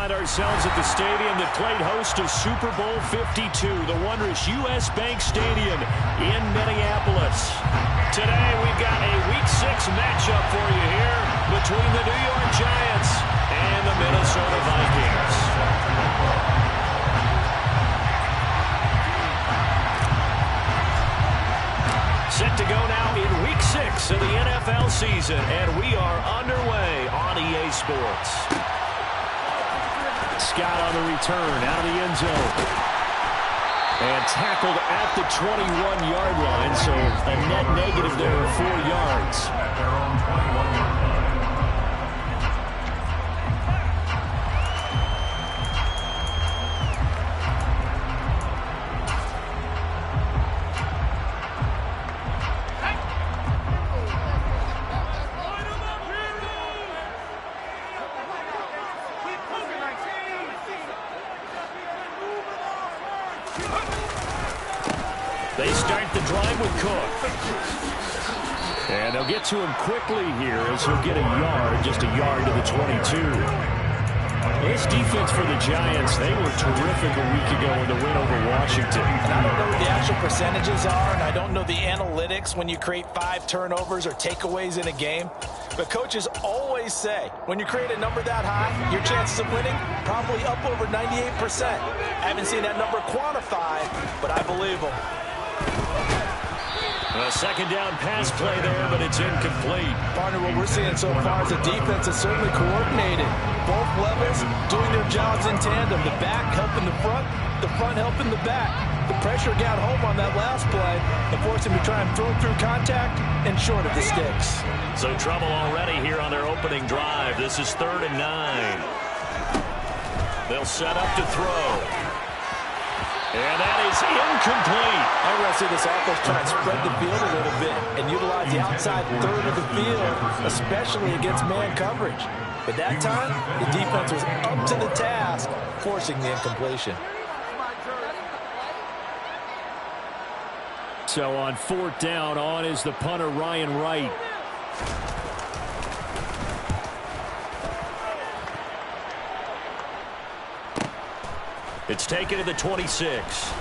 find ourselves at the stadium that played host to Super Bowl 52, the wondrous U.S. Bank Stadium in Minneapolis. Today, we've got a Week 6 matchup for you here between the New York Giants and the Minnesota Vikings. Set to go now in Week 6 of the NFL season, and we are underway on EA Sports. Scott on the return, out of the end zone. And tackled at the 21-yard line, so a net negative there of 4 yards. They start the drive with Cook. And they'll get to him quickly here as he'll get a yard, just a yard to the 22. This defense for the Giants, they were terrific a week ago in the win over Washington. And I don't know what the actual percentages are, and I don't know the analytics when you create 5 turnovers or takeaways in a game. But coaches always say, when you create a number that high, your chances of winning probably up over 98%. I haven't seen that number quantified, but I believe them. A second down pass play there, but it's incomplete. Partner, what we're seeing so far is the defense is certainly coordinated. Both levels doing their jobs in tandem. The back helping the front helping the back. The pressure got home on that last play and forced him to try and throw through contact and short of the sticks. So trouble already here on their opening drive. This is 3rd and 9. They'll set up to throw. And that is incomplete. I'm going to see this offense try and spread the field a little bit and utilize the outside third of the field, especially against man coverage. But that time, the defense was up to the task, forcing the incompletion. So on 4th down, on is the punter, Ryan Wright. It's taken to the 26.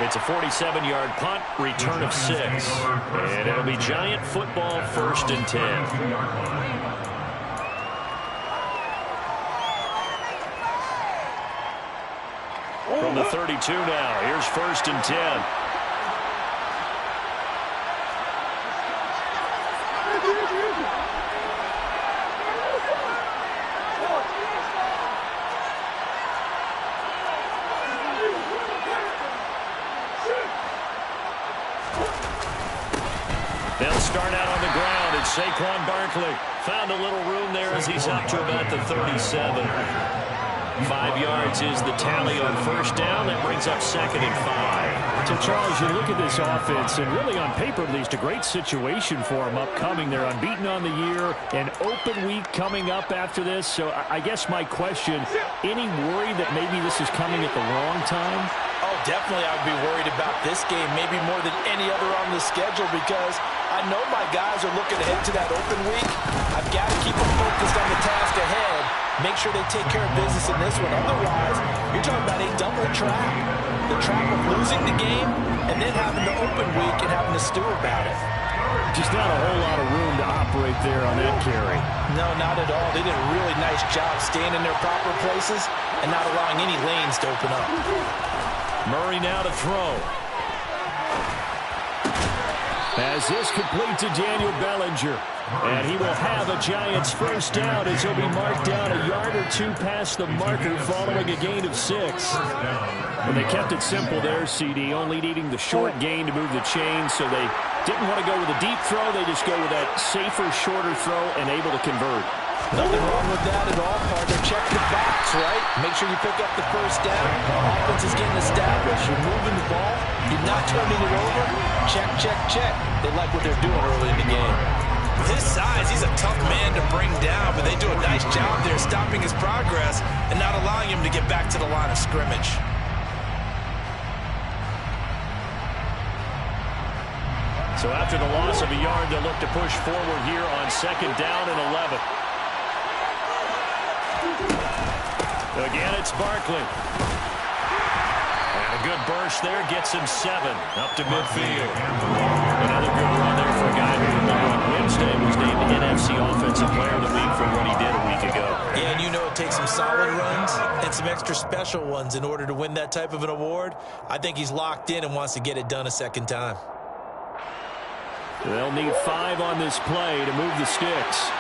It's a 47-yard punt, return of 6. And it'll be Giant football, 1st and 10. From the 32 now, here's 1st and 10. They'll start out on the ground, and Saquon Barkley found a little room there as he's up to about the 37. 5 yards is the tally on 1st down. That brings up 2nd and 5. So, Charles, you look at this offense, and really on paper, at least, a great situation for them upcoming. They're unbeaten on the year, an open week coming up after this. So I guess my question, any worry that maybe this is coming at the wrong time? Oh, definitely I would be worried about this game, maybe more than any other on the schedule, because I know my guys are looking ahead to that open week. I've got to keep them focused on the task ahead, make sure they take care of business in this one. Otherwise, you're talking about a double trap. The trap of losing the game and then having the open week and having to stew about it. Just not a whole lot of room to operate there on that carry. No, not at all. They did a really nice job staying in their proper places and not allowing any lanes to open up. Murray now to throw. As this complete to Daniel Bellinger. And he will have a Giants 1st down as he'll be marked down a yard or 2 past the marker following a gain of 6. And they kept it simple there, CD, only needing the short gain to move the chain, so they didn't want to go with a deep throw. They just go with that safer, shorter throw and able to convert. Nothing wrong with that at all, partner. Check the box, right? Make sure you pick up the 1st down. Offense is getting established. You're moving the ball. You're not turning it over. Check, check, check. They like what they're doing early in the game. With his size, he's a tough man to bring down, but they do a nice job there stopping his progress and not allowing him to get back to the line of scrimmage. So after the loss of a yard, they'll look to push forward here on 2nd down and 11. Again, it's Barkley. And a good burst there gets him 7 up to midfield. Another good run there for a guy who on Wednesday was named NFC Offensive Player of the Week for what he did a week ago. Yeah, and you know it takes some solid runs and some extra special ones in order to win that type of an award. I think he's locked in and wants to get it done a second time. They'll need 5 on this play to move the sticks.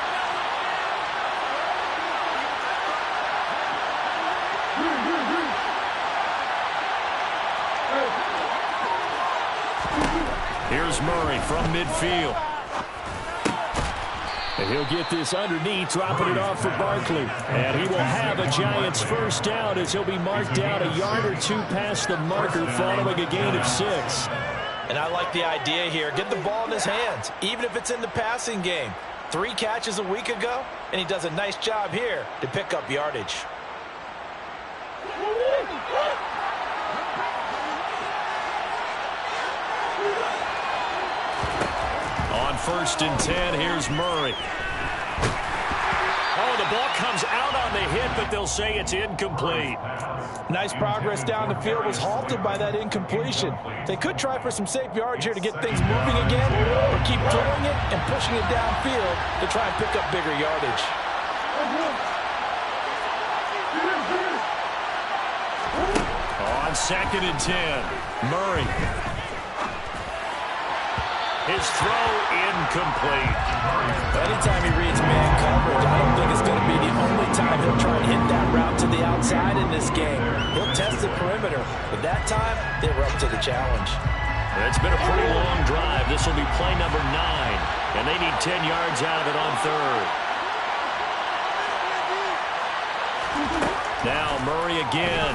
Here's Murray from midfield. And he'll get this underneath, dropping it off for Barkley. And he will have a Giants first down as he'll be marked down a yard or 2 past the marker following a gain of 6. And I like the idea here. Get the ball in his hands, even if it's in the passing game. 3 catches a week ago, and he does a nice job here to pick up yardage. On 1st and 10, here's Murray. Oh, the ball comes out on the hit, but they'll say it's incomplete. Nice progress down the field was halted by that incompletion. They could try for some safe yards here to get things moving again, or keep throwing it and pushing it downfield to try and pick up bigger yardage. On 2nd and 10, Murray. His throw incomplete. Anytime he reads man coverage, I don't think it's going to be the only time he'll try and hit that route to the outside in this game. He'll test the perimeter, but that time they were up to the challenge. It's been a pretty long drive. This will be play number 9, and they need 10 yards out of it on 3rd. Now Murray again.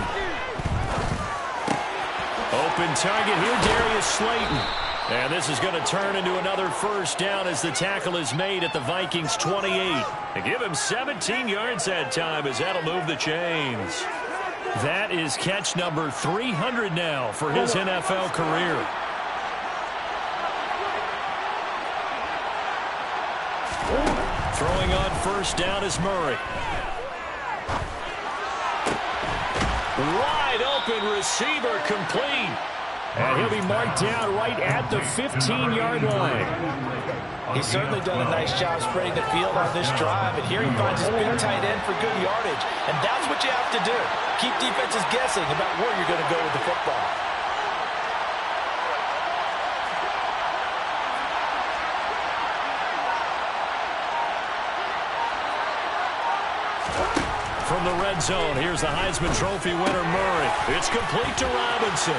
Open target here, Darius Slayton. And this is going to turn into another first down as the tackle is made at the Vikings 28. And give him 17 yards that time as that'll move the chains. That is catch number 300 now for his NFL career. Throwing on first down is Murray. Wide open receiver complete. And he'll be marked down right at the 15-yard line. He's certainly done a nice job spreading the field on this drive, and here he finds his big tight end for good yardage. And that's what you have to do. Keep defenses guessing about where you're going to go with the football. From the red zone, here's the Heisman Trophy winner, Murray. It's complete to Robinson.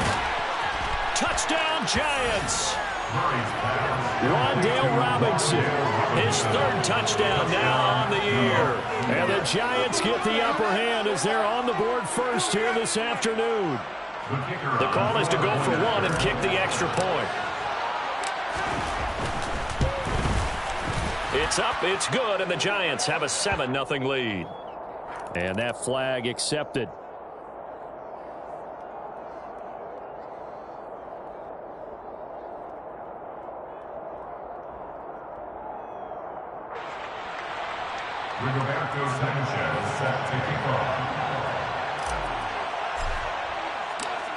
Touchdown, Giants! Wan'Dale Robinson, his 3rd touchdown now on the year. And the Giants get the upper hand as they're on the board first here this afternoon. The call is to go for 1 and kick the extra point. It's up, it's good, and the Giants have a 7-0 lead. And that flag accepted.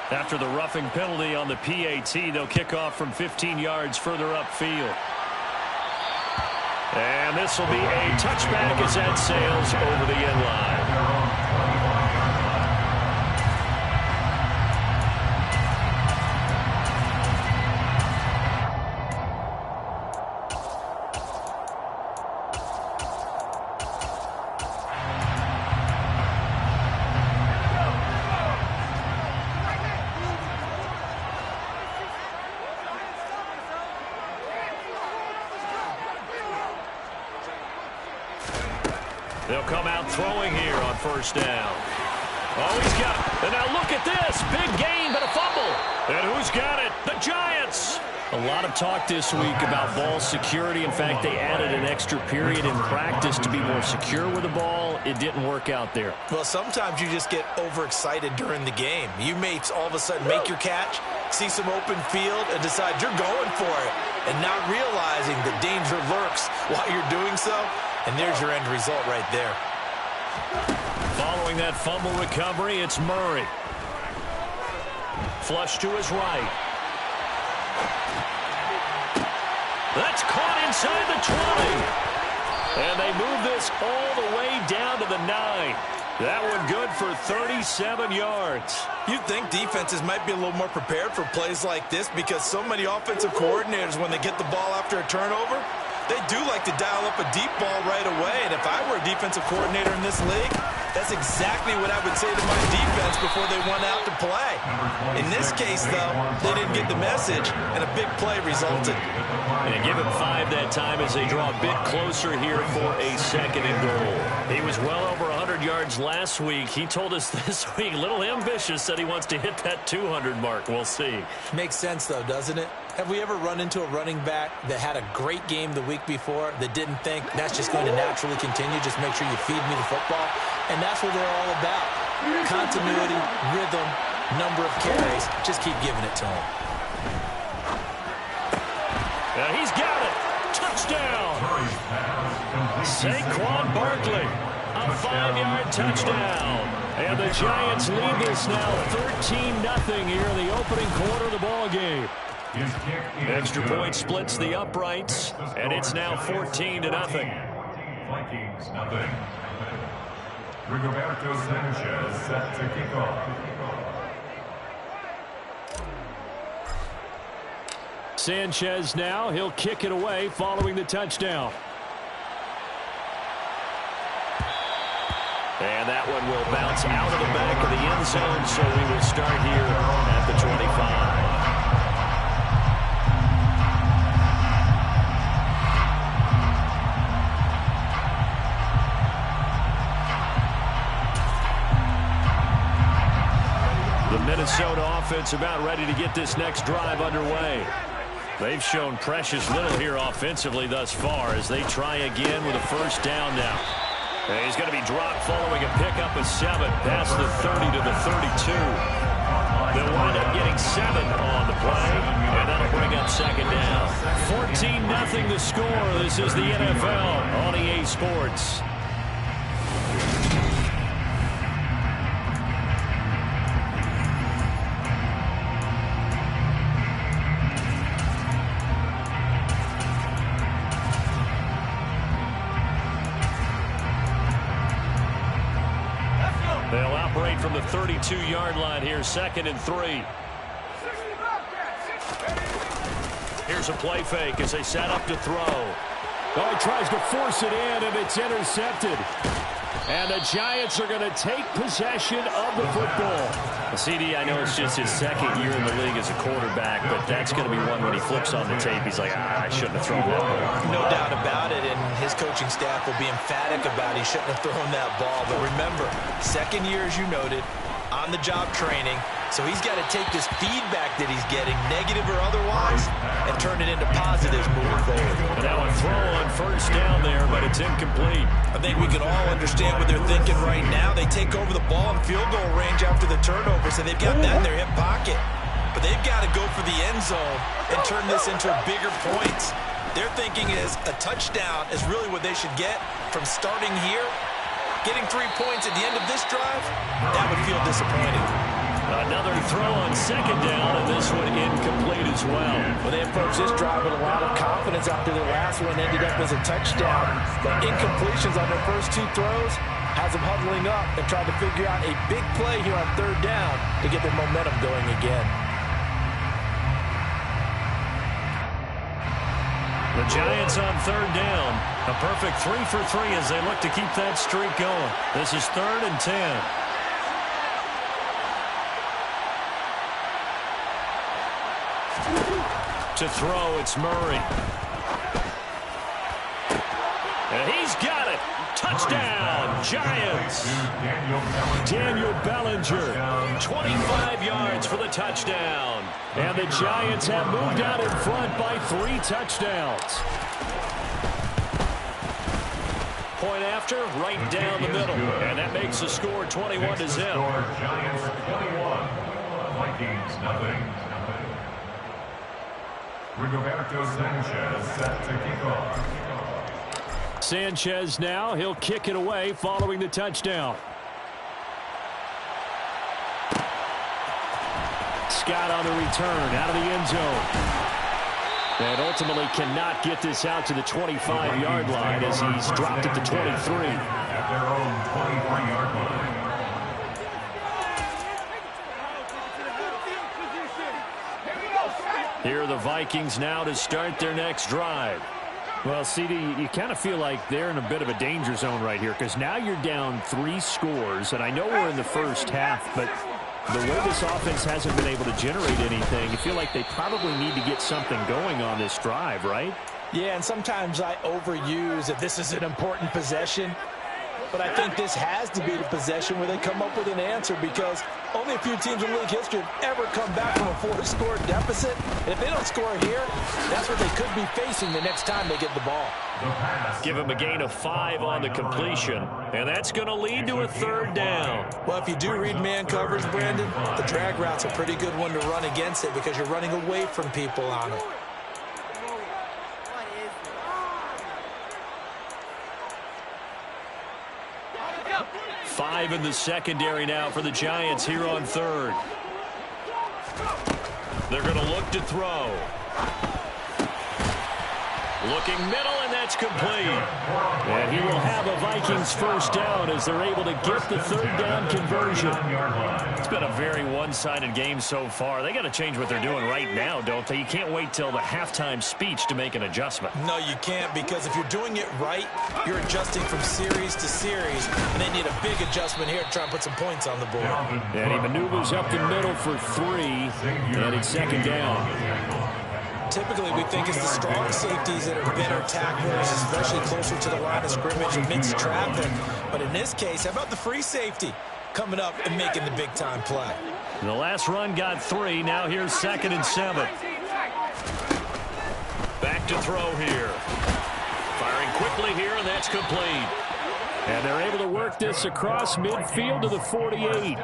After the roughing penalty on the PAT, they'll kick off from 15 yards further upfield. And this will be a touchback as that sails over the end line. They'll come out throwing here on first down. Oh, he's got it. And now look at this. Big gain, but a fumble. And who's got it? The Giants. A lot of talk this week about ball security. In fact, they added an extra period in practice to be more secure with the ball. It didn't work out there. Well, sometimes you just get overexcited during the game. You may all of a sudden make your catch, see some open field, and decide you're going for it, and not realizing the danger lurks while you're doing so. And there's your end result right there. Following that fumble recovery, it's Murray. Flush to his right. That's caught inside the 20. And they move this all the way down to the 9. That one good for 37 yards. You'd think defenses might be a little more prepared for plays like this because so many offensive coordinators, when they get the ball after a turnover, they do like to dial up a deep ball right away. And if I were a defensive coordinator in this league, that's exactly what I would say to my defense before they went out to play. In this case, though, they didn't get the message, and a big play resulted. And give him 5 that time as they draw a bit closer here for a 2nd and goal. He was well over 100 yards last week. He told us this week, a little ambitious, said he wants to hit that 200 mark. We'll see. Makes sense, though, doesn't it? Have we ever run into a running back that had a great game the week before that didn't think that's just going to naturally continue? Just make sure you feed me the football. And that's what they're all about. Continuity, rhythm, number of carries. Just keep giving it to him. Now he's got it. Touchdown. Saquon Barkley. A 5-yard touchdown. And the Giants lead this now 13-0 here in the opening quarter of the ball game. Extra point splits the uprights, and it's now 14-0. Vikings, nothing. Rigoberto Sanchez set to kick off. Sanchez now, he'll kick it away following the touchdown. And that one will bounce out of the back of the end zone, so we will start here at the 25. The Minnesota offense about ready to get this next drive underway. They've shown precious little here offensively thus far as they try again with a first down now. And he's going to be dropped following a pickup of 7 past the 30 to the 32. They'll wind up getting 7 on the play, and that'll bring up 2nd down. 14-0 the score. This is the NFL on EA Sports. They'll operate from the 32-yard line here, 2nd and 3. Here's a play fake as they set up to throw. Oh, he tries to force it in, and it's intercepted. And the Giants are going to take possession of the football. CD, I know it's just his 2nd year in the league as a quarterback, but that's going to be one when he flips on the tape. He's like, I shouldn't have thrown that ball. No doubt about it, and his coaching staff will be emphatic about he shouldn't have thrown that ball. But remember, 2nd year, as you noted, on-the-job training. So he's got to take this feedback that he's getting, negative or otherwise, and turn it into positives moving forward. And now a throw on first down there, but it's incomplete. I think we can all understand what they're thinking right now. They take over the ball in field goal range after the turnover, so they've got that in their hip pocket. But they've got to go for the end zone and turn this into bigger points. Their thinking is a touchdown is really what they should get from starting here. Getting 3 points at the end of this drive, that would feel disappointing. Another throw on 2nd down, and this one incomplete as well. Well, they approached this drive with a lot of confidence after their last one ended up as a touchdown. But incompletions on their first 2 throws has them huddling up and trying to figure out a big play here on 3rd down to get their momentum going again. The Giants on 3rd down. A perfect 3 for 3 as they look to keep that streak going. This is 3rd and 10. To throw, it's Murray. And he's got it. Touchdown, Giants. Daniel Bellinger, 25 yards for the touchdown. And the Giants have moved out in front by 3 touchdowns. Point after, right down the middle. And that makes the score 21-0. Giants 21, Vikings nothing. Rigoberto Sanchez set to kick off. Sanchez now, he'll kick it away following the touchdown. Scott on the return out of the end zone. And ultimately cannot get this out to the 25-yard line as he's dropped at the 23. At their own 23-yard line. Here are the Vikings now to start their next drive. Well, CD, you kind of feel like they're in a bit of a danger zone right here because now you're down 3 scores, and I know we're in the first half, but the way this offense hasn't been able to generate anything, you feel like they probably need to get something going on this drive, right? Yeah, and sometimes I overuse that this is an important possession. But I think this has to be the possession where they come up with an answer because only a few teams in league history have ever come back from a 4-score deficit. And if they don't score here, that's what they could be facing the next time they get the ball. Give him a gain of 5 on the completion, and that's going to lead to a 3rd down. Well, if you do read man coverage, Brandon, the drag route's a pretty good one to run against it because you're running away from people on it. Five in the secondary now for the Giants here on 3rd. They're going to look to throw. Looking middle, and that's complete. And he will have a Vikings 1st down as they're able to get the 3rd down conversion. It's been a very one-sided game so far. They got to change what they're doing right now, don't they? You can't wait till the halftime speech to make an adjustment. No, you can't, because if you're doing it right, you're adjusting from series to series, and they need a big adjustment here to try and put some points on the board. And he maneuvers up the middle for 3, and it's 2nd down. Typically, we think it's the strong safeties that are better tacklers, especially closer to the line of scrimmage amidst traffic. But in this case, how about the free safety coming up and making the big-time play? The last run got 3. Now here's 2nd and 7. Back to throw here. Firing quickly here, and that's complete. And they're able to work this across midfield to the 48.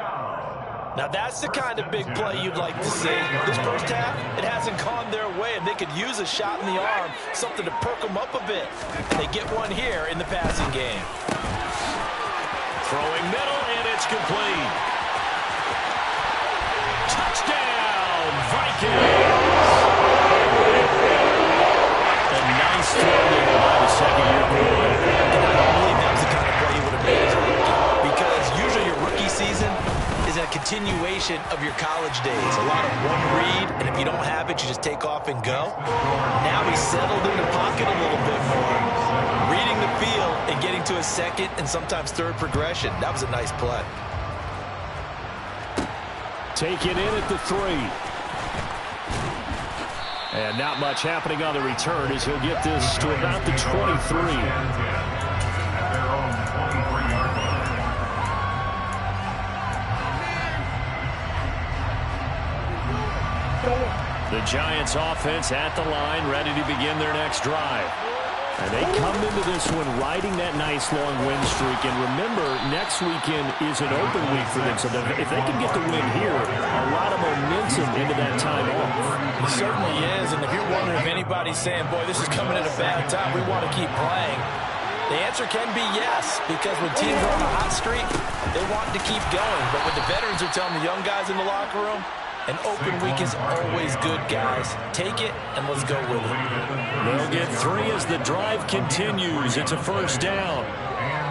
Now, that's the kind of big play you'd like to see. This first half, it hasn't gone their way, and they could use a shot in the arm, something to perk them up a bit. And they get one here in the passing game. Throwing middle, and it's complete. Touchdown, Vikings! A nice throw there by the second-year quarterback. And I don't believe that was the kind of play you would have made as a rookie, because usually your rookie season is a continuation of your college days. A lot of one read, and if you don't have it, you just take off and go. Now he's settled in the pocket a little bit more, reading the field and getting to a 2nd and sometimes 3rd progression. That was a nice play. Taken in at the 3. And not much happening on the return as he'll get this to about the 23. The Giants offense at the line, ready to begin their next drive. And they come into this one riding that nice long win streak. And remember, next weekend is an open week for them. So if they can get the win here, a lot of momentum into that time off. It certainly is. And if you're wondering if anybody's saying, boy, this is coming at a bad time, we want to keep playing, the answer can be yes. Because when teams are on a hot streak, they want to keep going. But what the veterans are telling the young guys in the locker room, an open week is always good, guys. Take it, and let's go with it. They'll get 3 as the drive continues. It's a 1st down.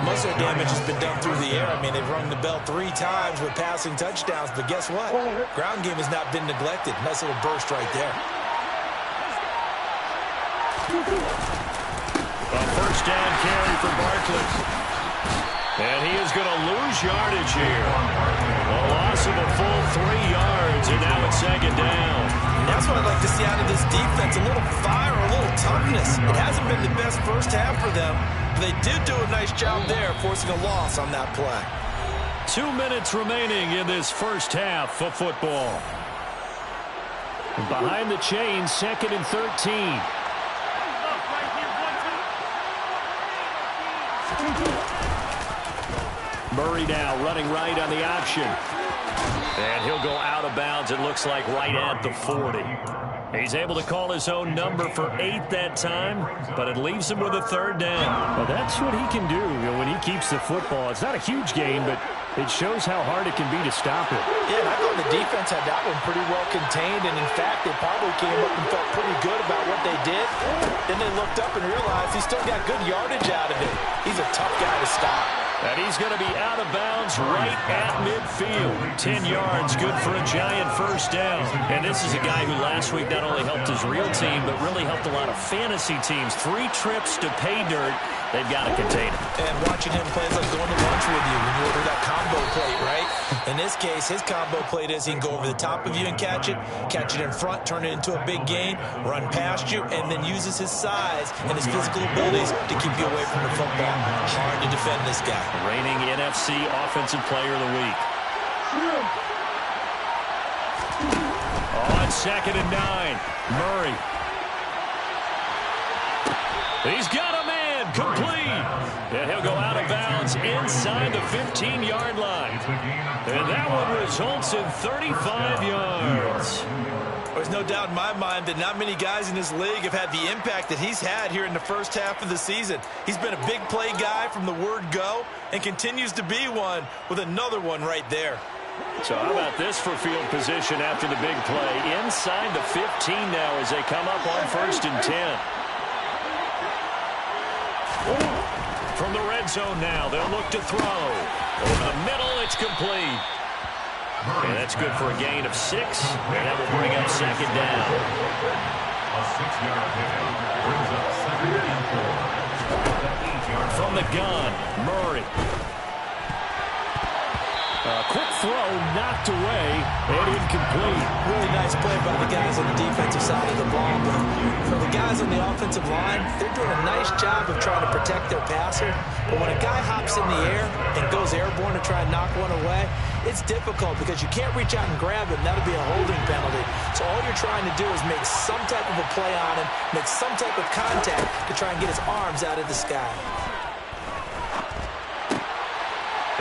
Most of the damage has been done through the air. I mean, they've rung the bell 3 times with passing touchdowns, but guess what? Ground game has not been neglected. Nice little burst right there. A 1st down carry for Barkley. And he is going to lose yardage here. A loss of a full 3 yards, and now it's 2nd down. That's what I'd like to see out of this defense, a little fire, a little toughness. It hasn't been the best first half for them, but they did do a nice job there, forcing a loss on that play. 2 minutes remaining in this first half of football. Behind the chains, 2nd and 13. Murray now running right on the option. And he'll go out of bounds, it looks like, right at the 40. He's able to call his own number for 8 that time, but it leaves him with a 3rd down. Well, that's what he can do, when he keeps the football. It's not a huge gain, but It shows how hard it can be to stop it. Yeah, and I thought the defense had that one pretty well contained, and in fact, they probably came up and felt pretty good about what they did. Then they looked up and realized he still got good yardage out of it. He's a tough guy to stop. And he's going to be out of bounds right at midfield. 10 yards, good for a giant first down. And this is a guy who last week not only helped his real team, but really helped a lot of fantasy teams. 3 trips to pay dirt. They've got to contain him. And watching him play is like going to lunch with you when you order that combo plate, right? In this case, his combo plate is he can go over the top of you and catch it in front, turn it into a big gain, run past you, and then uses his size and his physical abilities to keep you away from the football. Hard to defend this guy. Reigning NFC Offensive Player of the Week. On 2nd and 9, Murray. He's got a man, complete. And he'll go out of bounds inside the 15-yard line. And that one results in 35 yards. There's no doubt in my mind that not many guys in this league have had the impact that he's had here in the first half of the season. He's been a big play guy from the word go and continues to be one with another one right there. So how about this for field position after the big play? Inside the 15 now as they come up on 1st and 10. From the red zone now, they'll look to throw. Over the middle, it's complete. And that's good for a gain of 6. And that will bring up 2nd down. A 6-yard pickup brings up 2nd and 4. From the gun, Murray. Quick throw, knocked away, and incomplete. Really nice play by the guys on the defensive side of the ball. But for the guys on the offensive line, they're doing a nice job of trying to protect their passer. But when a guy hops in the air and goes airborne to try and knock one away, it's difficult because you can't reach out and grab him. That'll be a holding penalty. So all you're trying to do is make some type of a play on him, make some type of contact to try and get his arms out of the sky.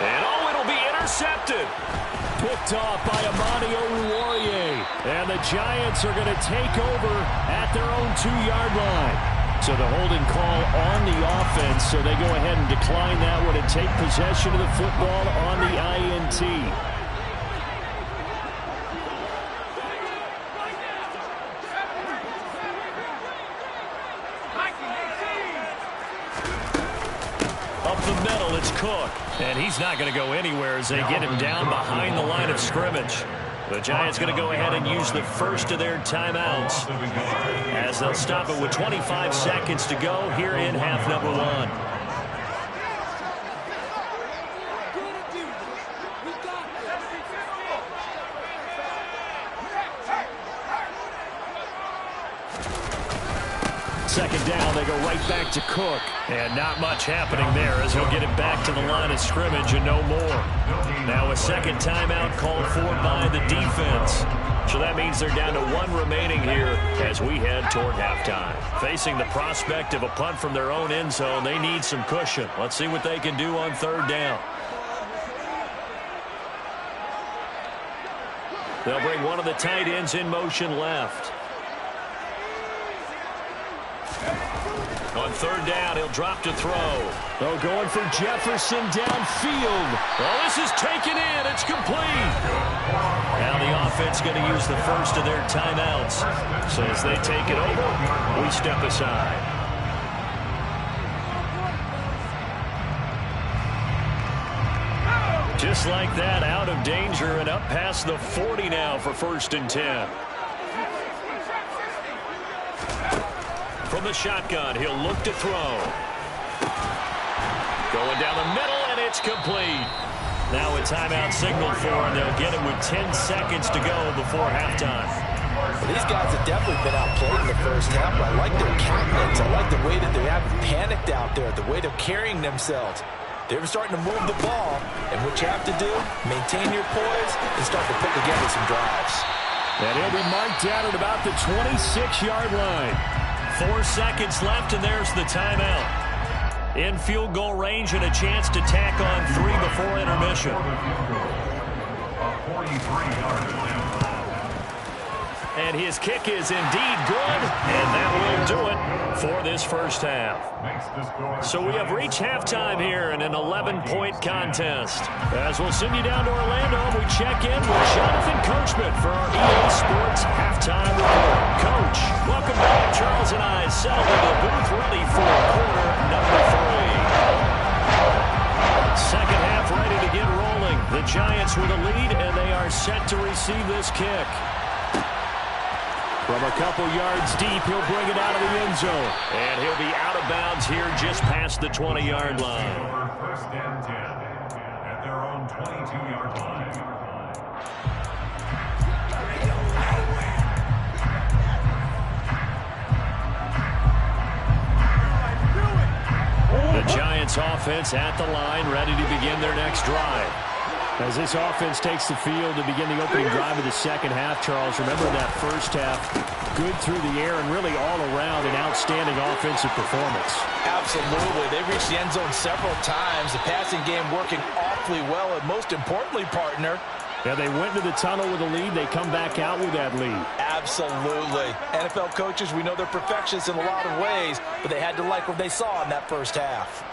And it'll be intercepted. Picked off by Amani Oruwariye. And the Giants are going to take over at their own 2-yard line. So the holding call on the offense, so they go ahead and decline that one and take possession of the football on the INT. Up the middle, it's Cook. And he's not going to go anywhere as they get him down behind the line of scrimmage. The Giants going to go ahead and use the first of their timeouts as they'll stop it with 25 seconds to go here in half number 1. Second down, they go right back to Cook. And not much happening there as he'll get it back to the line of scrimmage and no more. Now a second timeout called for by the defense. So that means they're down to 1 remaining here as we head toward halftime. Facing the prospect of a punt from their own end zone, they need some cushion. Let's see what they can do on 3rd down. They'll bring one of the tight ends in motion left. On 3rd down, he'll drop to throw. Oh, going for Jefferson downfield. Well, this is taken in. It's complete. Now the offense going to use the first of their timeouts. So as they take it over, we step aside. Just like that, out of danger and up past the 40 now for 1st and 10. From the shotgun, he'll look to throw. Going down the middle, and it's complete. Now a timeout signal for him. They'll get it with 10 seconds to go before halftime. Well, these guys have definitely been outplayed in the first half. I like their countenance. I like the way that they haven't panicked out there, the way they're carrying themselves. They're starting to move the ball, and what you have to do, maintain your poise and start to put together some drives. And he'll be marked down at about the 26-yard line. 4 seconds left, and there's the timeout. In field goal range and a chance to tack on 3 before intermission. A 43-yard attempt. And his kick is indeed good, and that will do it for this first half. So we have reached halftime here in an 11-point contest. As we'll send you down to Orlando, we check in with Jonathan Coachman for our EA Sports Halftime Report. Coach, welcome back. Charles and I settled into the booth ready for quarter number 3. Second half ready to get rolling. The Giants with a lead, and they are set to receive this kick. From a couple yards deep, he'll bring it out of the end zone. And he'll be out of bounds here just past the 20-yard line. First and 10 at their own 22-yard line. The Giants offense at the line, ready to begin their next drive. As this offense takes the field to begin the opening drive of the second half, Charles, remember that first half, good through the air and really all around an outstanding offensive performance. Absolutely. They reached the end zone several times. The passing game working awfully well, and most importantly, partner, yeah, they went to the tunnel with a lead. They come back out with that lead. absolutely. NFL coaches, we know they're perfectionists in a lot of ways, but they had to like what they saw in that first half.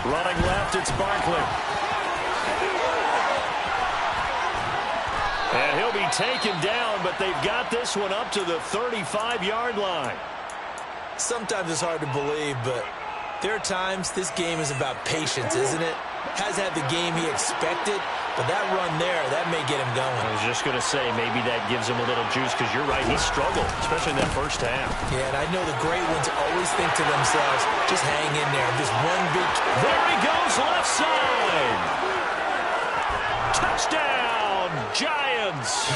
Running left, it's Barkley. And he'll be taken down, but they've got this one up to the 35-yard line. Sometimes it's hard to believe, but there are times this game is about patience, isn't it? Has had the game he expected, but that run there, that may get him going. I was just going to say, maybe that gives him a little juice, because you're right, he struggled, especially in that first half. Yeah, and I know the great ones always think to themselves, just hang in there. Just one big... There he goes, left side. Touchdown, Giants.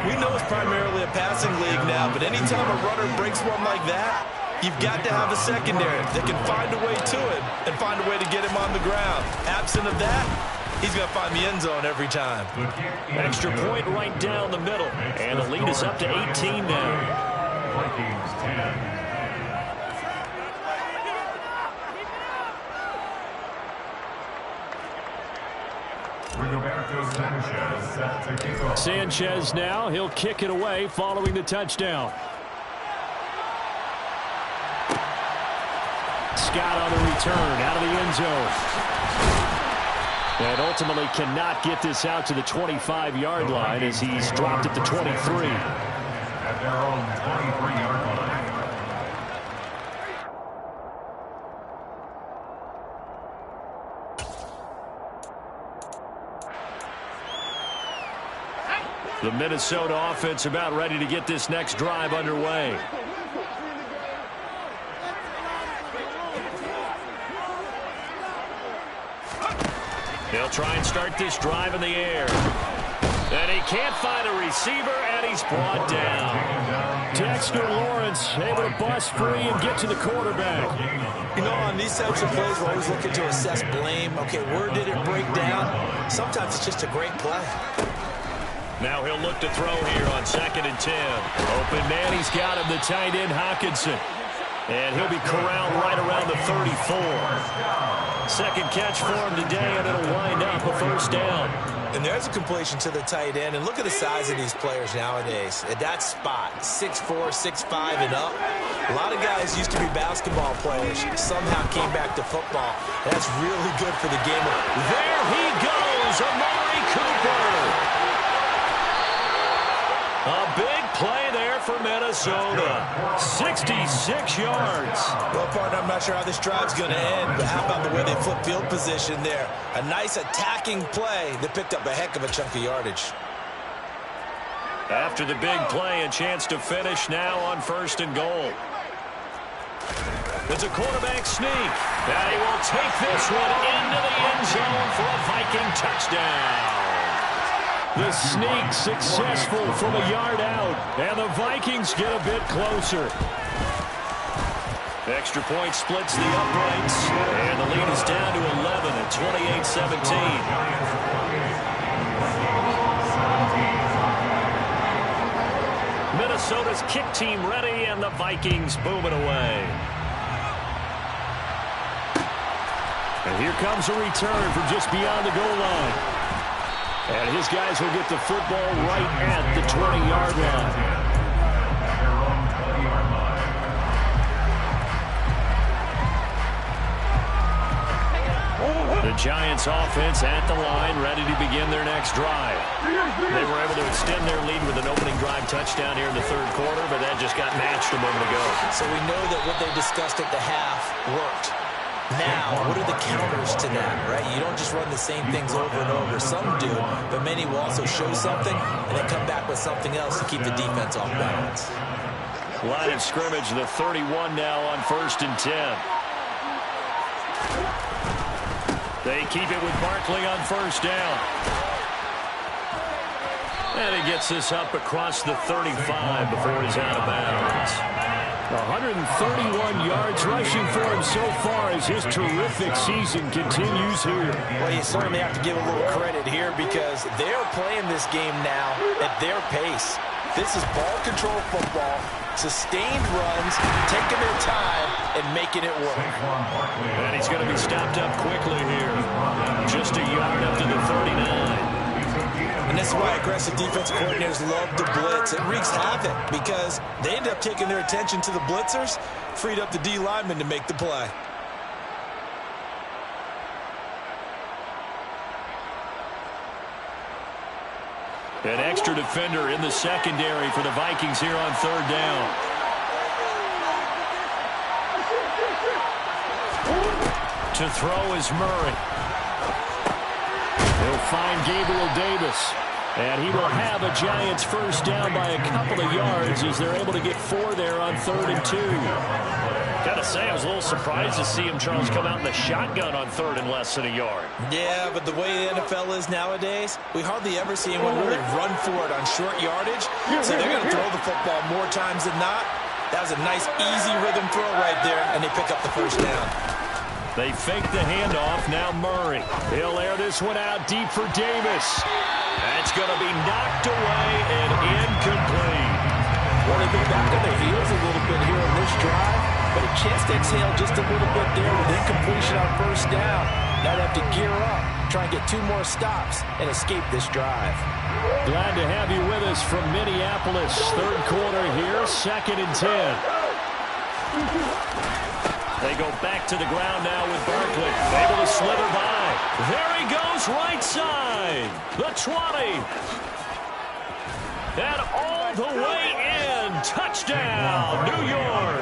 We know it's primarily a passing league now, but anytime a runner breaks one like that, you've got to have a secondary that can find a way to him and find a way to get him on the ground. Absent of that, he's going to find the end zone every time. Extra point right down the middle. And the lead is up to 18 now. Vikings 10. Roberto Sanchez set to kick off. Sanchez now, he'll kick it away following the touchdown. Scott on the return, out of the end zone. And ultimately cannot get this out to the 25-yard line as he's dropped at the 23. At their own 23-yard line. The Minnesota offense about ready to get this next drive underway. They'll try and start this drive in the air. And he can't find a receiver, and he's brought down. Dexter Lawrence able to bust free and get to the quarterback. You know, on these types of plays, we're always looking to assess blame. Okay, where did it break down? Sometimes it's just a great play. Now he'll look to throw here on 2nd and 10. Open man, he's got him, the tight end Hockenson. And he'll be corralled right around the 34. Second catch for him today, and it'll wind up a first down. And there's a completion to the tight end. And look at the size of these players nowadays. At that spot, 6'4", 6'5", and up. A lot of guys used to be basketball players. Somehow came back to football. That's really good for the game. There he goes, Amari Cooper. A big play there for Minnesota. 66 yards. Well, partner, I'm not sure how this drive's going to end, but how about the way they flip field position there? A nice attacking play that picked up a heck of a chunk of yardage. After the big play, a chance to finish now on 1st and goal. It's a quarterback sneak. And he will take this one into the end zone for a Viking touchdown. The sneak successful from a yard out, and the Vikings get a bit closer. Extra point splits the uprights, and the lead is down to 11 at 28-17. Minnesota's kick team ready, and the Vikings booming away. And here comes a return from just beyond the goal line. And his guys will get the football right at the 20-yard line. The Giants offense at the line, ready to begin their next drive. They were able to extend their lead with an opening drive touchdown here in the third quarter, but that just got matched a moment ago. So we know that what they discussed at the half worked. Now, what are the counters to that, right? You don't just run the same things over and over. Some do, but many will also show something and then come back with something else to keep the defense off balance. Line of scrimmage, the 31 now on 1st and 10. They keep it with Barkley on 1st down. And he gets this up across the 35 before he's out of bounds. 131 yards rushing for him so far as his terrific season continues here. Well, you certainly have to give a little credit here because they're playing this game now at their pace. This is ball control football, sustained runs, taking their time, and making it work. And he's going to be stopped up quickly here. Just a yard up to the 39. And this is why aggressive defensive coordinators love to blitz. It wreaks havoc because they end up taking their attention to the blitzers, freed up the D lineman to make the play. An extra defender in the secondary for the Vikings here on 3rd down. To throw is Murray. He'll find Gabriel Davis. And he will have a Giants 1st down by a couple of yards as they're able to get 4 there on 3rd and 2. Gotta say, I was a little surprised to see him, Charles, come out in the shotgun on 3rd and less than a yard. Yeah, but the way the NFL is nowadays, we hardly ever see anyone really run for it on short yardage. So they're going to throw the football more times than not. That was a nice, easy rhythm throw right there, and they pick up the 1st down. They fake the handoff. Now Murray. He'll air this one out deep for Davis. That's going to be knocked away and incomplete. Well, they've been back on their heels a little bit here on this drive, but a chance to exhale just a little bit there with incompletion on 1st down. Now they have to gear up, try and get 2 more stops, and escape this drive. Glad to have you with us from Minneapolis. 3rd quarter here, 2nd and 10. They go back to the ground now with Barkley. Able to slither by. There he goes, right side. The 20. And all the way in. Touchdown, New York.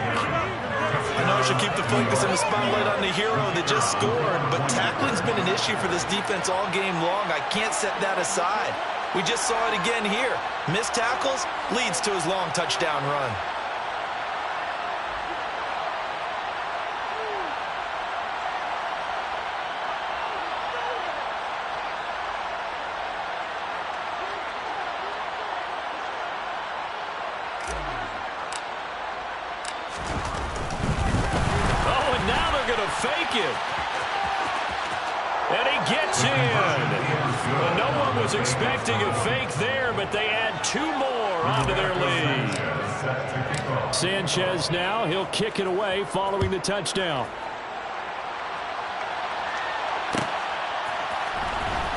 I know I should keep the focus and the spotlight on the hero that just scored, but tackling's been an issue for this defense all game long. I can't set that aside. We just saw it again here. Missed tackles leads to his long touchdown run. Fake it. And he gets in. Well, no one was expecting a fake there, but they add 2 more onto their lead. Sanchez now. He'll kick it away following the touchdown.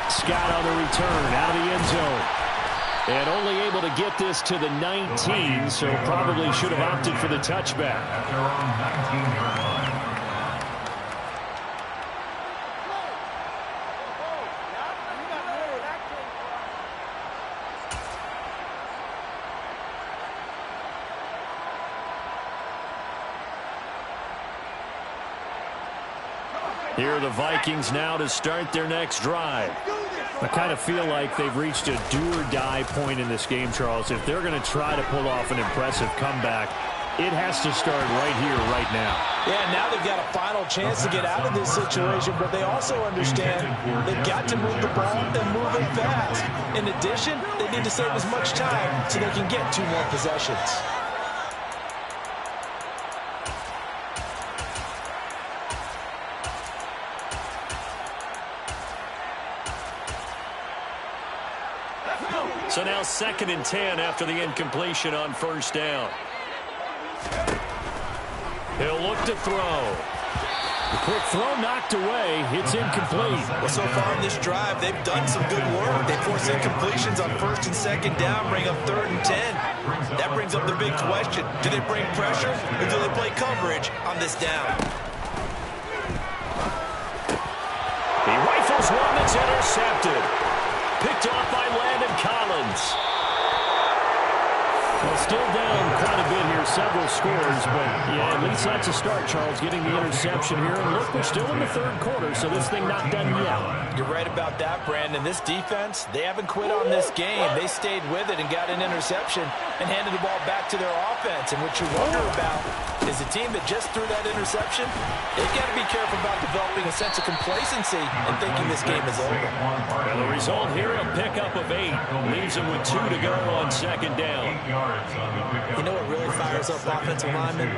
Scott on the return out of the end zone. And only able to get this to the 19, so probably should have opted for the touchback. Here are the Vikings now to start their next drive. I kind of feel like they've reached a do-or-die point in this game, Charles. If they're going to try to pull off an impressive comeback, it has to start right here, right now. Yeah, now they've got a final chance to get out of this situation, but they also understand they've got to move the ball and move it fast. In addition, they need to save as much time so they can get 2 more possessions. So now 2nd and 10 after the incompletion on 1st down. He'll look to throw. The quick throw knocked away. It's incomplete. Well, so far in this drive, they've done some good work. They force incompletions on first and second down, bring up 3rd and 10. That brings up the big question. Do they bring pressure or do they play coverage on this down? He rifles one that's intercepted. Picked off by Landon Collins. Well, still down quite a bit here, several scores, but yeah, at least that's a start, Charles, getting the interception here. And look, we're still in the 3rd quarter, so this thing not done yet. You're right about that, Brandon. This defense, they haven't quit on this game. They stayed with it and got an interception and handed the ball back to their offense. And what you wonder about is the team that just threw that interception, they've got to be careful about developing a sense of complacency and thinking this game is over. And the result here, a pickup of 8. Leaves them with 2 to go on 2nd down. You know what really fires up offensive linemen?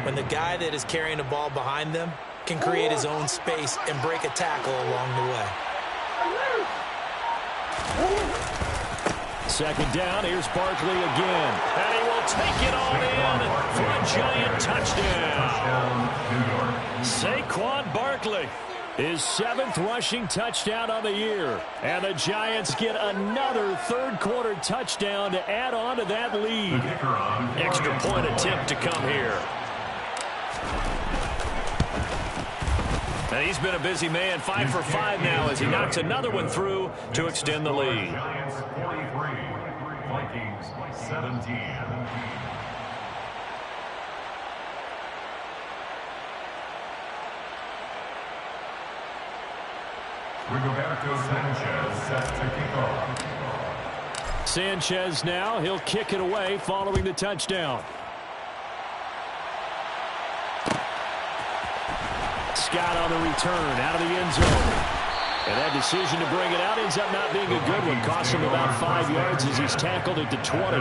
When the guy that is carrying the ball behind them can create his own space and break a tackle along the way. 2nd down, here's Barkley again. And he will take it all in for a giant touchdown. Saquon Barkley. His 7th rushing touchdown of the year. And the Giants get another 3rd quarter touchdown to add on to that lead. Extra point attempt to come here. And he's been a busy man, 5 for 5 now as he knocks another one through to extend the lead. Giants 43, Vikings 17. Rigoberto Sanchez set to kick off. Sanchez now, he'll kick it away following the touchdown. Scott on the return, out of the end zone. And that decision to bring it out ends up not being a good one. Cost him about 5 yards as he's tackled at the 20.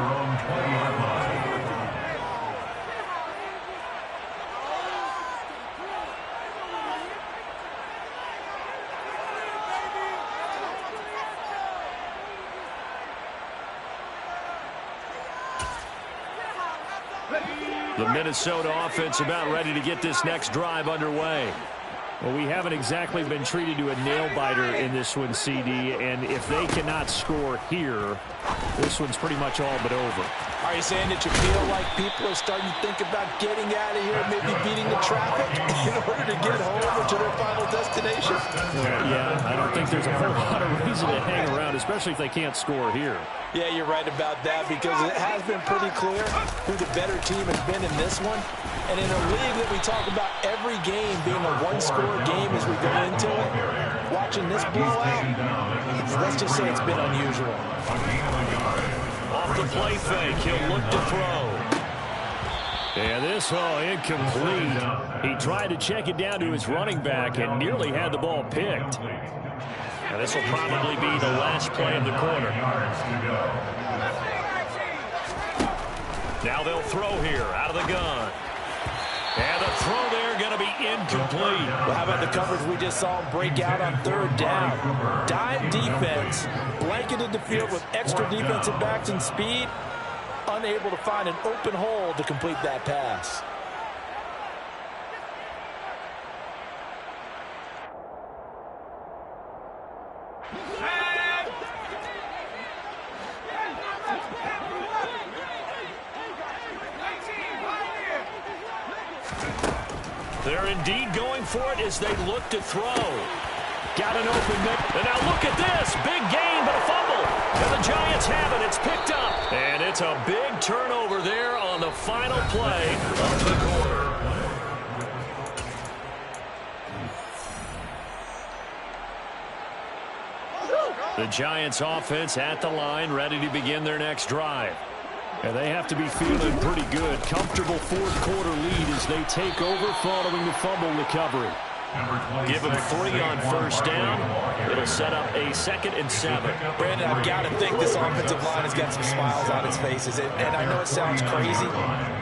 The Minnesota offense about ready to get this next drive underway. Well, we haven't exactly been treated to a nail-biter in this one, CD, and if they cannot score here, this one's pretty much all but over. Are you saying that you feel like people are starting to think about getting out of here, maybe beating the traffic in order to get home or to their final destination? Yeah, I don't think there's a whole lot of reason to hang around, especially if they can't score here. Yeah, you're right about that because it has been pretty clear who the better team has been in this one. And in a league that we talk about every game being a one-score game as we go into it, watching this blowout, let's just say it's been unusual. Off the play fake, he'll look to throw. And this, incomplete. He tried to check it down to his running back and nearly had the ball picked. And this will probably be the last play of the quarter. Now they'll throw here out of the gun. And the throw there going to be incomplete. Well, how about the coverage we just saw him break out on 3rd down? Dime defense, blanketed the field with extra defensive backs and speed, unable to find an open hole to complete that pass. They're indeed going for it as they look to throw. Got an open man. And now look at this. Big gain, but a fumble. And the Giants have it. It's picked up. And it's a big turnover there on the final play of the quarter. The Giants offense at the line, ready to begin their next drive. And they have to be feeling pretty good. Comfortable 4th quarter lead as they take over following the fumble recovery. Give them 3 on 1st down. It'll set up a 2nd and 7. Brandon, I've got to think this offensive line has got some smiles on its faces. And I know it sounds crazy,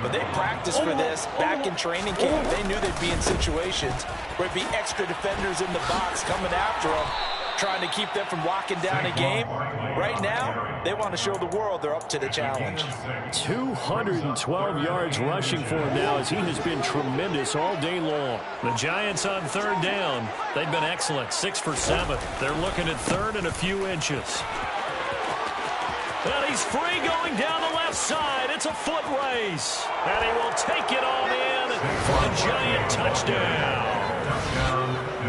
but they practiced for this back in training camp. They knew they'd be in situations where it'd be extra defenders in the box coming after them, trying to keep them from locking down a game. Right now, they want to show the world they're up to the challenge. 212 yards rushing for him now as he has been tremendous all day long. The Giants on third down. They've been excellent, 6 for 7. They're looking at third and a few inches. And he's free going down the left side. It's a foot race. And he will take it on in for a Giant touchdown.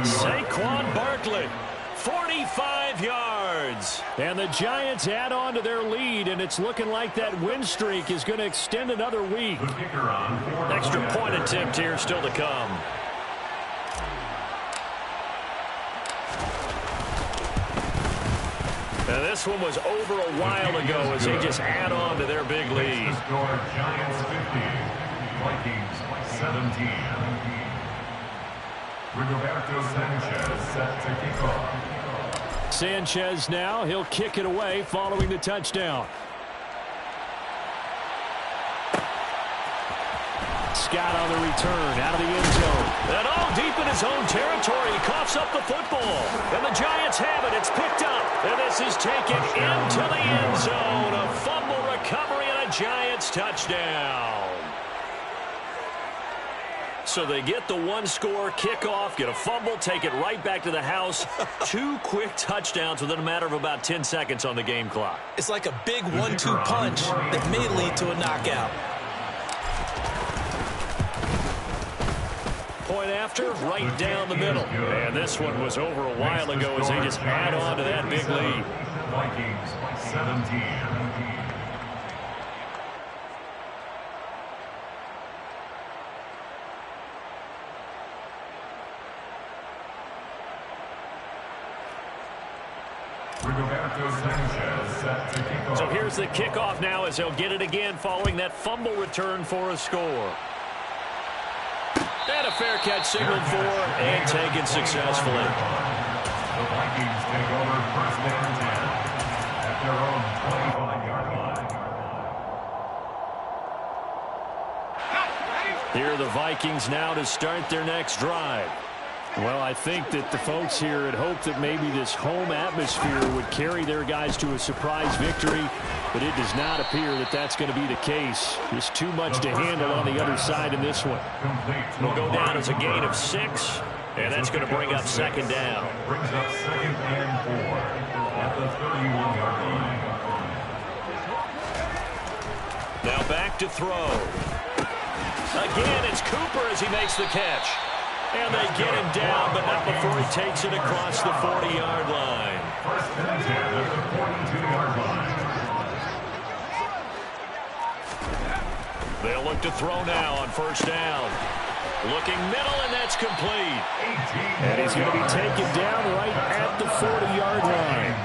Saquon Barkley, 45 yards. And the Giants add on to their lead, and it's looking like that win streak is going to extend another week. Extra point attempt here still to come. Now this one was over a while ago as they just add on to their big lead. Giants 50, Vikings 17. Roberto Sanchez set to kick off. Sanchez now, he'll kick it away following the touchdown. Scott on the return, out of the end zone. And all deep in his own territory, he coughs up the football. And the Giants have it, it's picked up. And this is taken into the end zone. A fumble recovery and a Giants touchdown. So they get the one-score kickoff, get a fumble, take it right back to the house. 2 quick touchdowns within a matter of about 10 seconds on the game clock. It's like a big 1-2 punch that may lead to a knockout. Point after, right down the middle. And this one was over a while ago as they just add on to that big lead. Vikings 17. So here's the kickoff now as they'll get it again following that fumble return for a score. And a fair catch signaled for and taken successfully. The Vikings take over first and 10 at their own 25-yard line. Here are the Vikings now to start their next drive. Well, I think that the folks here had hoped that maybe this home atmosphere would carry their guys to a surprise victory, but it does not appear that that's going to be the case. Just too much to handle on the other side in this one. Will go down as a gain of 6, and that's going to bring up second down. Brings up second and 4 at the 31-yard line. Now back to throw. Again, it's Cooper as he makes the catch. And they get him down, but not before he takes it across the 40-yard line. First and 10 at the 42-yard line. They'll look to throw now on first down. Looking middle, and that's complete. And he's going to be taken down right at the 40-yard line.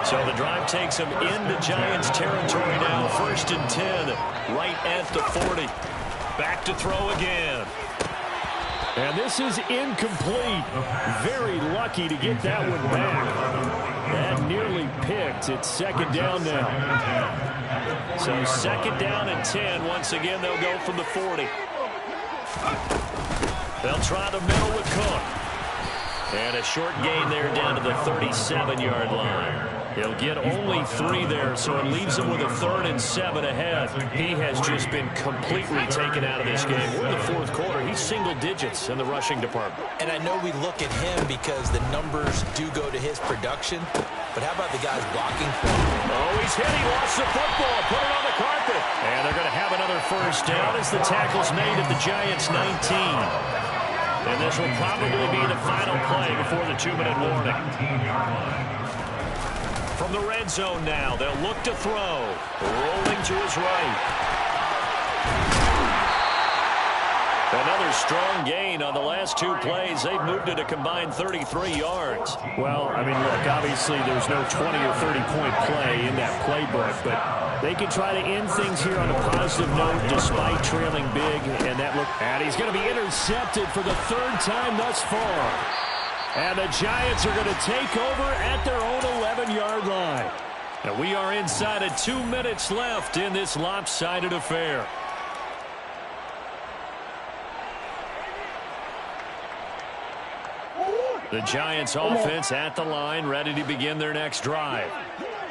So the drive takes him into Giants territory now. First and 10, right at the 40. Back to throw again. And this is incomplete. Very lucky to get that one back. That nearly picked. It's second down now. So second down and 10. Once again, they'll go from the 40. They'll try the middle with Cook. And a short gain there down to the 37-yard line. He'll get only 3 there, so it leaves him with a 3rd and 7 ahead. He has just been completely taken out of this game. We're in the 4th quarter. He's single digits in the rushing department. And I know we look at him because the numbers do go to his production, but how about the guys blocking for him? Oh, he's hit. He lost the football. Put it on the carpet. And they're going to have another first down as the tackle's made at the Giants' 19. And this will probably be the final play before the 2-minute warning. From the red zone now, they'll look to throw. Rolling to his right. Another strong gain on the last 2 plays. They've moved it a combined 33 yards. Well, I mean, look, obviously there's no 20 or 30-point play in that playbook, but they can try to end things here on a positive note despite trailing big. And he's going to be intercepted for the 3rd time thus far. And the Giants are going to take over at their own 11-yard line. And we are inside of 2 minutes left in this lopsided affair. The Giants offense at the line, ready to begin their next drive.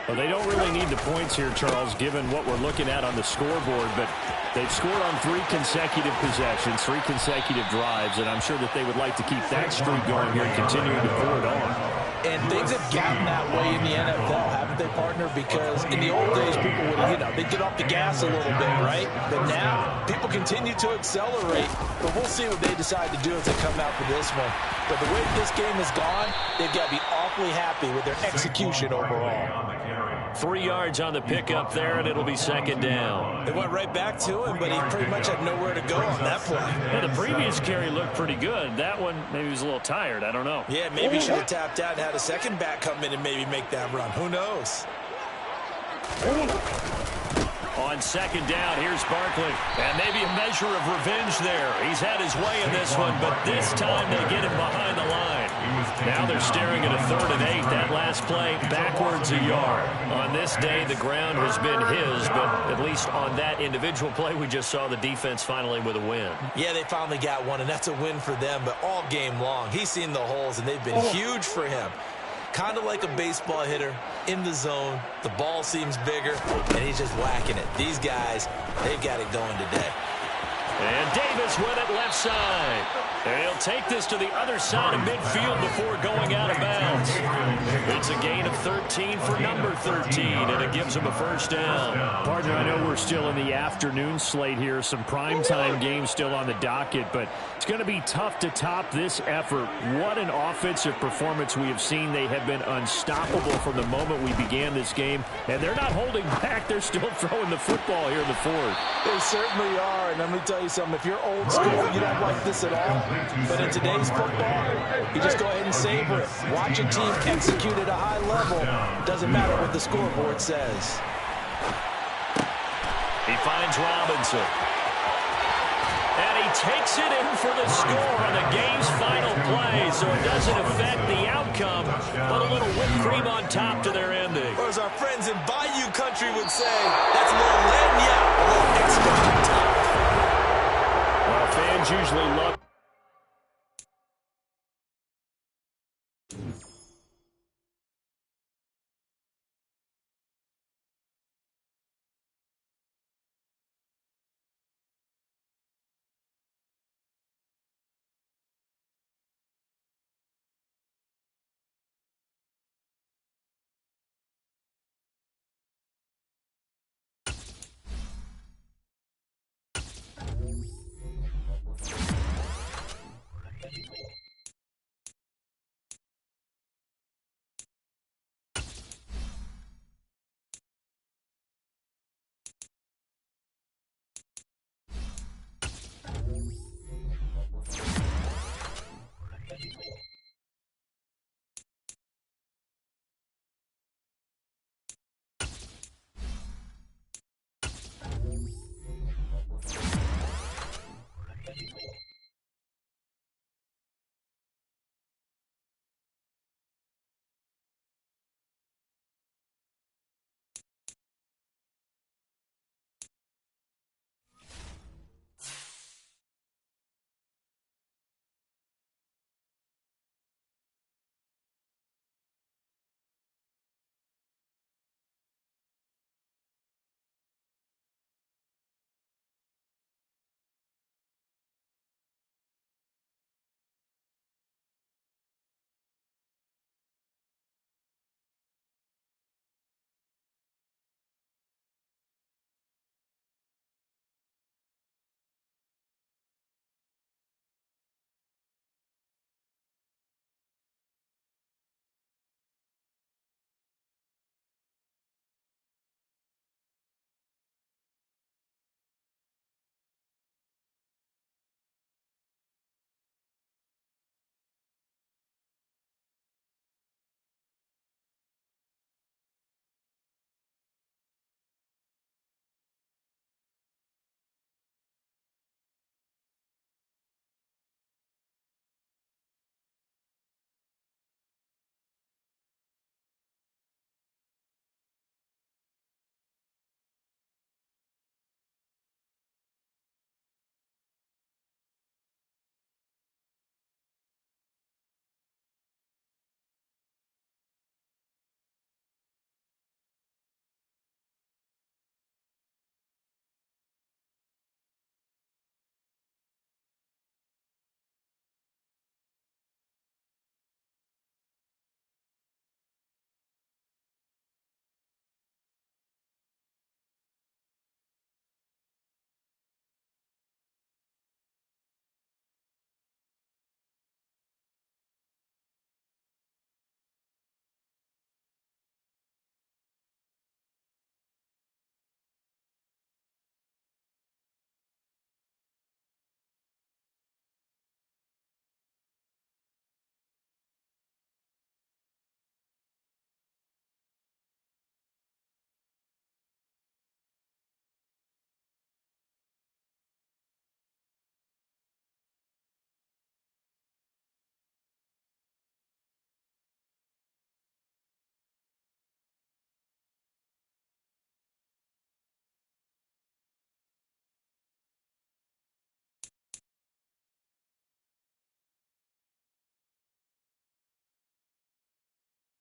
Well, they don't really need the points here, Charles, given what we're looking at on the scoreboard, but they've scored on 3 consecutive possessions, 3 consecutive drives, and I'm sure that they would like to keep that streak going here and continuing to pour it on. And things have gotten that way in the NFL, haven't they, partner? Because in the old days, people would, they'd get off the gas a little bit, right? But now, people continue to accelerate. But we'll see what they decide to do as they come out for this one. But the way this game has gone, they've got to be awfully happy with their execution overall. 3 yards on the pickup there, and it'll be second down. They went right back to him, but he pretty much had nowhere to go on that play. Yeah, the previous carry looked pretty good. That one, maybe he was a little tired. I don't know. Yeah, maybe he should have tapped out and had a second back come in and maybe make that run. Who knows? On second down, here's Barkley. And maybe a measure of revenge there. He's had his way in this one, but this time they get him behind the line. Now they're staring at a 3rd and 8. That last play, backwards a yard. On this day, the ground has been his, but at least on that individual play, we just saw the defense finally with a win. Yeah, they finally got one, and that's a win for them, but all game long, he's seen the holes, and they've been huge for him. Kind of like a baseball hitter in the zone. The ball seems bigger, and he's just whacking it. These guys, they've got it going today. And Davis with it left side. And he'll take this to the other side of midfield before going out of bounds. It's a gain of 13 for number 13, and it gives him a first down. Partner, I know we're still in the afternoon slate here. Some primetime games still on the docket, but it's going to be tough to top this effort. What an offensive performance we have seen. They have been unstoppable from the moment we began this game, and they're not holding back. They're still throwing the football here in the 4th. They certainly are, and let me tell you something. If you're old school, you don't like this at all. But in today's football, you just go ahead and savor it. Watch a team execute at a high level. Doesn't matter what the scoreboard says. He finds Robinson. And he takes it in for the score on the game's final play, so it doesn't affect the outcome, but a little whipped cream on top to their ending. Or as our friends in Bayou Country would say, that's a little lagniappe, a little extra on top. Well, fans usually love